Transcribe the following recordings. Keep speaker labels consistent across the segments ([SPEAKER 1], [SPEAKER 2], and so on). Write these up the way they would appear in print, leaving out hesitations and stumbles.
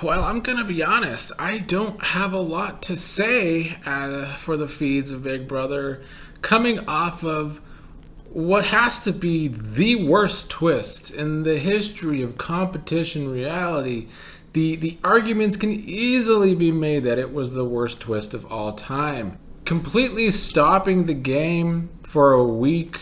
[SPEAKER 1] Well, I'm gonna be honest. I don't have a lot to say for the feeds of Big Brother, coming off of what has to be the worst twist in the history of competition reality. The arguments can easily be made that it was the worst twist of all time. Completely stopping the game for a week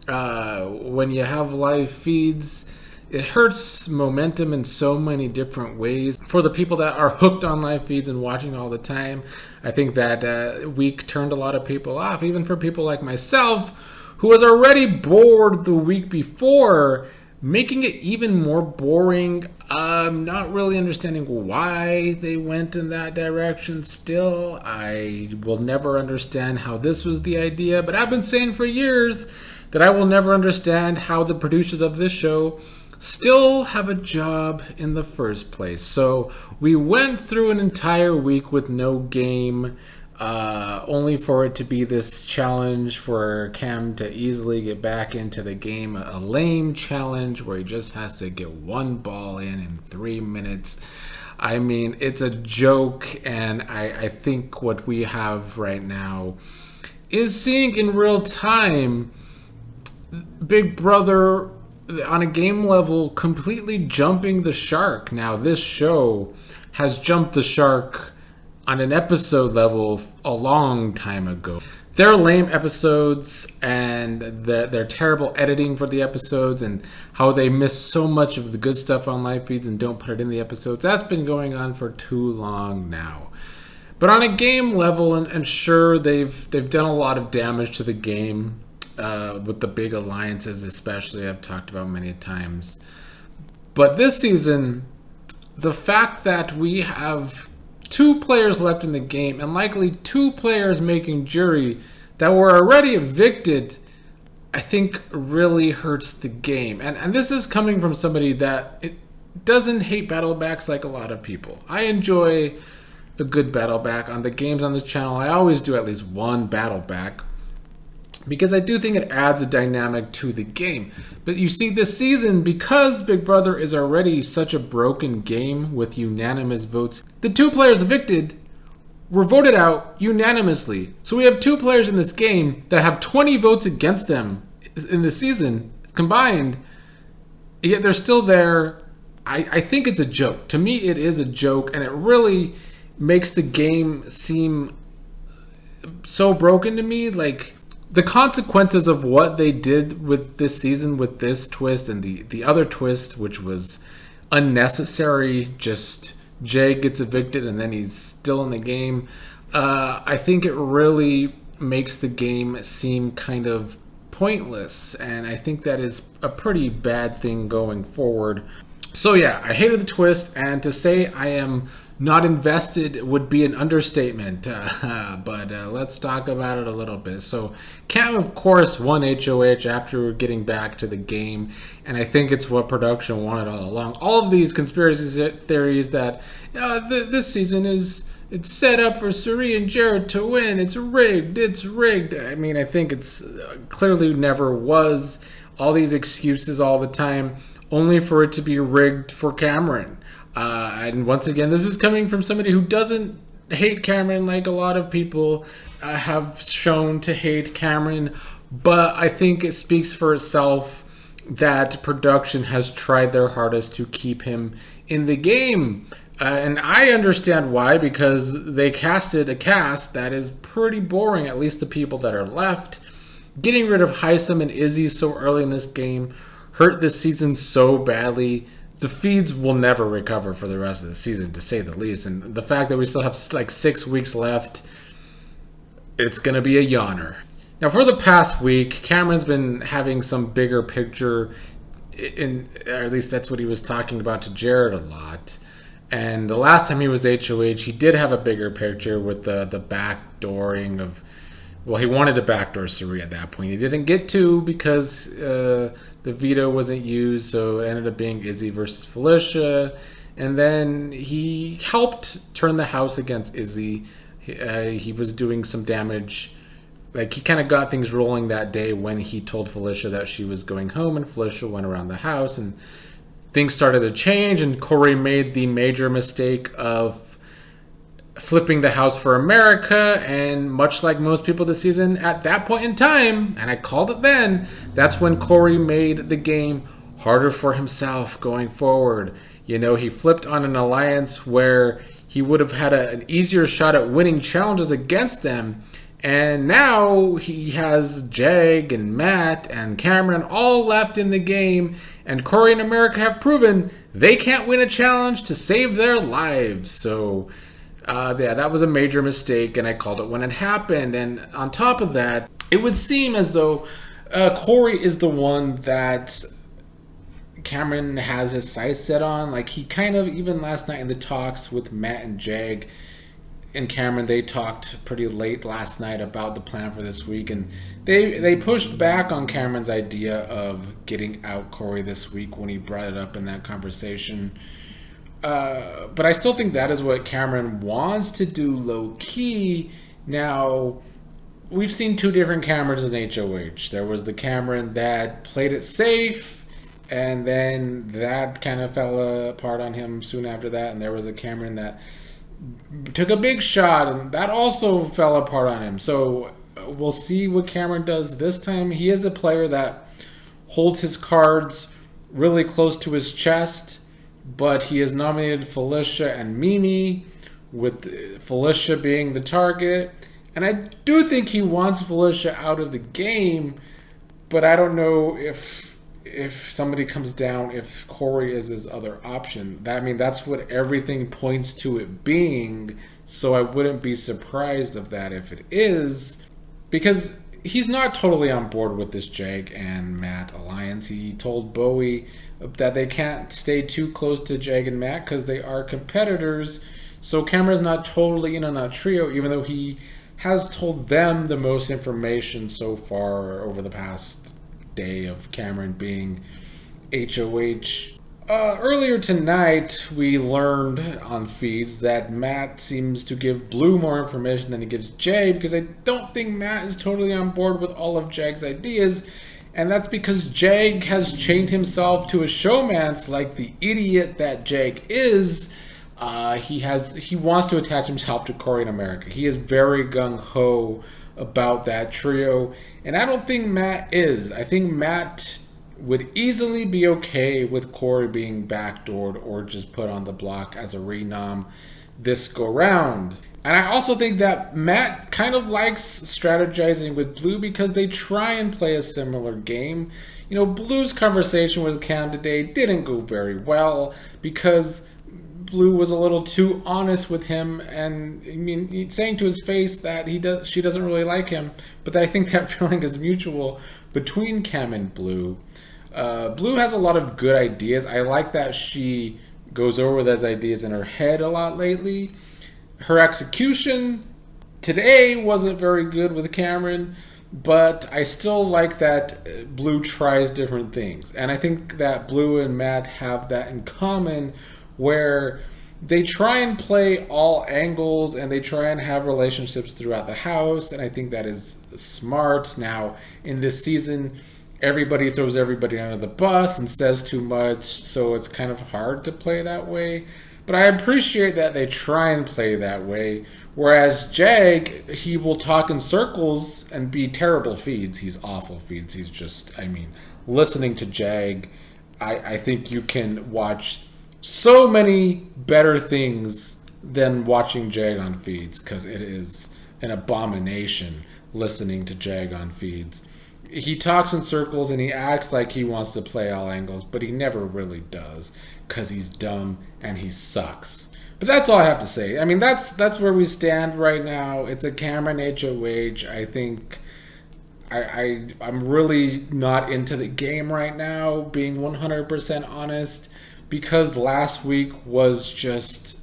[SPEAKER 1] when you have live feeds, it hurts momentum in so many different ways. For the people that are hooked on live feeds and watching all the time, I think that week turned a lot of people off. Even for people like myself, who was already bored the week before, making it even more boring. Not really understanding why they went in that direction still. I will never understand how this was the idea, but I've been saying for years that I will never understand how the producers of this show still have a job in the first place. So we went through an entire week with no game, only for it to be this challenge for Cam to easily get back into the game. A lame challenge where he just has to get one ball in 3 minutes. I mean, it's a joke, and I think what we have right now is seeing in real time Big Brother on a game level completely jumping the shark. Now, this show has jumped the shark on an episode level a long time ago. Their lame episodes and their terrible editing for the episodes and how they miss so much of the good stuff on live feeds and don't put it in the episodes, that's been going on for too long now. But on a game level, and sure, they've done a lot of damage to the game with the big alliances, especially, I've talked about many times. But this season, the fact that we have 2 players left in the game and likely 2 players making jury that were already evicted, I think really hurts the game. And this is coming from somebody that doesn't hate battle backs like a lot of people. I enjoy a good battle back. On the games on this channel, I always do at least one battle back, because I do think it adds a dynamic to the game. But you see, this season, because Big Brother is already such a broken game with unanimous votes, the 2 players evicted were voted out unanimously. So we have 2 players in this game that have 20 votes against them in the season combined, yet they're still there. I think it's a joke. To me, it is a joke, and it really makes the game seem so broken to me. Like, the consequences of what they did with this season, with this twist and the other twist, which was unnecessary, just Jay gets evicted and then he's still in the game. I think it really makes the game seem kind of pointless, and I think that is a pretty bad thing going forward. So yeah, I hated the twist, and to say I am not invested would be an understatement, but let's talk about it a little bit. So Cam, of course, won HOH after getting back to the game, and I think it's what production wanted all along. All of these conspiracy theories that this season it's set up for Suri and Jared to win. It's rigged. I mean, I think it's clearly never was. All these excuses all the time, only for it to be rigged for Cameron. And once again, this is coming from somebody who doesn't hate Cameron like a lot of people have shown to hate Cameron. But I think it speaks for itself that production has tried their hardest to keep him in the game. And I understand why, because they casted a cast that is pretty boring, at least the people that are left. Getting rid of Heisem and Izzy so early in this game hurt this season so badly. The feeds will never recover for the rest of the season, to say the least. And the fact that we still have like 6 weeks left, it's going to be a yawner. Now, for the past week, Cameron's been having some bigger picture, or at least that's what he was talking about to Jared a lot. And the last time he was HOH, he did have a bigger picture with the backdooring of, well, he wanted to backdoor Suri at that point. He didn't get to because the veto wasn't used, so it ended up being Izzy versus Felicia. And then he helped turn the house against Izzy. He was doing some damage. Like, he kind of got things rolling that day when he told Felicia that she was going home, and Felicia went around the house and things started to change, and Corey made the major mistake of flipping the house for America. And much like most people this season, at that point in time, and I called it then, that's when Corey made the game harder for himself going forward. You know, he flipped on an alliance where he would have had an easier shot at winning challenges against them. And now he has Jag and Matt and Cameron all left in the game. And Corey and America have proven they can't win a challenge to save their lives. So, yeah, that was a major mistake, and I called it when it happened. And on top of that, it would seem as though Corey is the one that Cameron has his sights set on. Like, he kind of, even last night in the talks with Matt and Jag and Cameron, they talked pretty late last night about the plan for this week, and they pushed back on Cameron's idea of getting out Corey this week when he brought it up in that conversation. But I still think that is what Cameron wants to do low-key. Now, we've seen two different Camerons in HOH. There was the Cameron that played it safe, and then that kind of fell apart on him soon after that. And there was a Cameron that took a big shot, and that also fell apart on him. So we'll see what Cameron does this time. He is a player that holds his cards really close to his chest, but he has nominated Felicia and Mimi, with Felicia being the target. And I do think he wants Felicia out of the game, but I don't know if somebody comes down, if Corey is his other option. I mean, that's what everything points to it being, so I wouldn't be surprised of that if it is, because he's not totally on board with this Jag and Matt alliance. He told Bowie that they can't stay too close to Jag and Matt because they are competitors, so Cameron's not totally in on that trio, even though he has told them the most information so far over the past day of Cameron being HOH. Earlier tonight, we learned on feeds that Matt seems to give Blue more information than he gives Jag, because I don't think Matt is totally on board with all of Jag's ideas, and that's because Jag has chained himself to a showmance like the idiot that Jag is. He wants to attach himself to Corey in America. He is very gung-ho about that trio, and I don't think Matt is. I think Matt would easily be okay with Corey being backdoored or just put on the block as a renom this go round. And I also think that Matt kind of likes strategizing with Blue because they try and play a similar game. You know, Blue's conversation with Cam today didn't go very well because Blue was a little too honest with him, and I mean, saying to his face that she doesn't really like him. But I think that feeling is mutual between Cam and Blue. Blue has a lot of good ideas. I like that she goes over those ideas in her head a lot lately. Her execution today wasn't very good with Cameron, but I still like that Blue tries different things. And I think that Blue and Matt have that in common, where they try and play all angles and they try and have relationships throughout the house, and I think that is smart. Now, in this season, everybody throws everybody under the bus and says too much, so it's kind of hard to play that way. But I appreciate that they try and play that way, whereas Jag, he will talk in circles and be terrible feeds. He's awful feeds. He's just, I mean, listening to Jag, I think you can watch so many better things than watching Jag on feeds, because it is an abomination listening to Jag on feeds. He talks in circles and he acts like he wants to play all angles, but he never really does, because he's dumb and he sucks. But that's all I have to say. I mean, that's where we stand right now. It's a Cameron HOH. I think I'm really not into the game right now, being 100% honest, because last week was just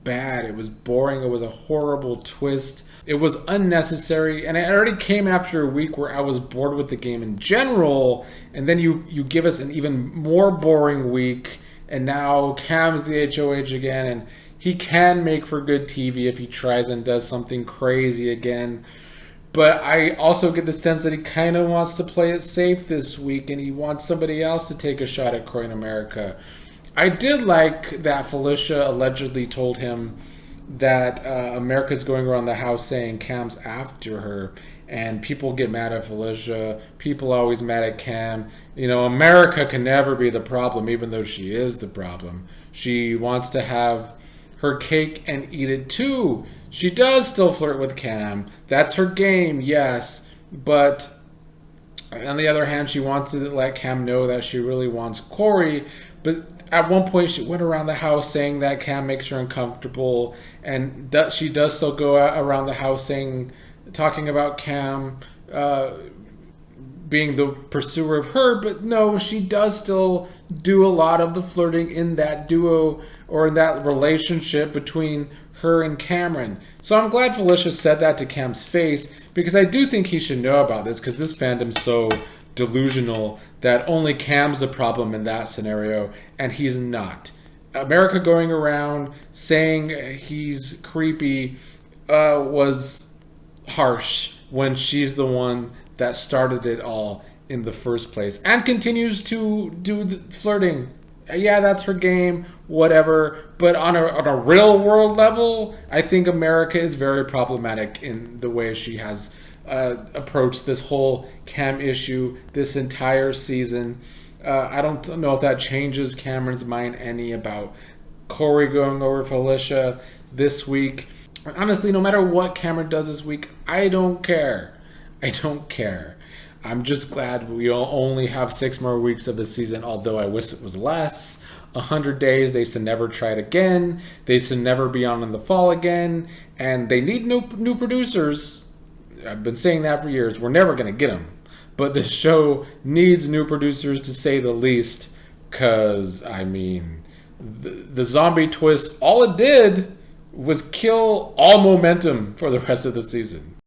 [SPEAKER 1] bad. It was boring. It was a horrible twist. It was unnecessary, and it already came after a week where I was bored with the game in general, and then you give us an even more boring week, and now Cam's the HOH again, and he can make for good TV if he tries and does something crazy again. But I also get the sense that he kind of wants to play it safe this week, and he wants somebody else to take a shot at Corey in America. I did like that Felicia allegedly told him that America's going around the house saying Cam's after her, and people get mad at Felicia. People are always mad at Cam. You know, America can never be the problem, even though she is the problem. She wants to have her cake and eat it too. She does still flirt with Cam. That's her game, yes. But on the other hand, she wants to let Cam know that she really wants Corey. But at one point, she went around the house saying that Cam makes her uncomfortable, and that she does still go around the house talking about Cam being the pursuer of her. But no, she does still do a lot of the flirting in that duo or in that relationship between her and Cameron. So I'm glad Felicia said that to Cam's face, because I do think he should know about this, because this fandom's so delusional that only Cam's the problem in that scenario, and he's not. America going around saying he's creepy was harsh when she's the one that started it all in the first place and continues to do the flirting. Yeah, that's her game, whatever. But on a real world level, I think America is very problematic in the way she has approached this whole Cam issue this entire season. I don't know if that changes Cameron's mind any about Corey going over Felicia this week. Honestly, no matter what Cameron does this week, I don't care. I don't care. I'm just glad we only have 6 more weeks of the season, although I wish it was less. 100 days, they should never try it again. They should never be on in the fall again. And they need new producers. I've been saying that for years. We're never going to get them. But this show needs new producers, to say the least. Because, I mean, the zombie twist, all it did was kill all momentum for the rest of the season.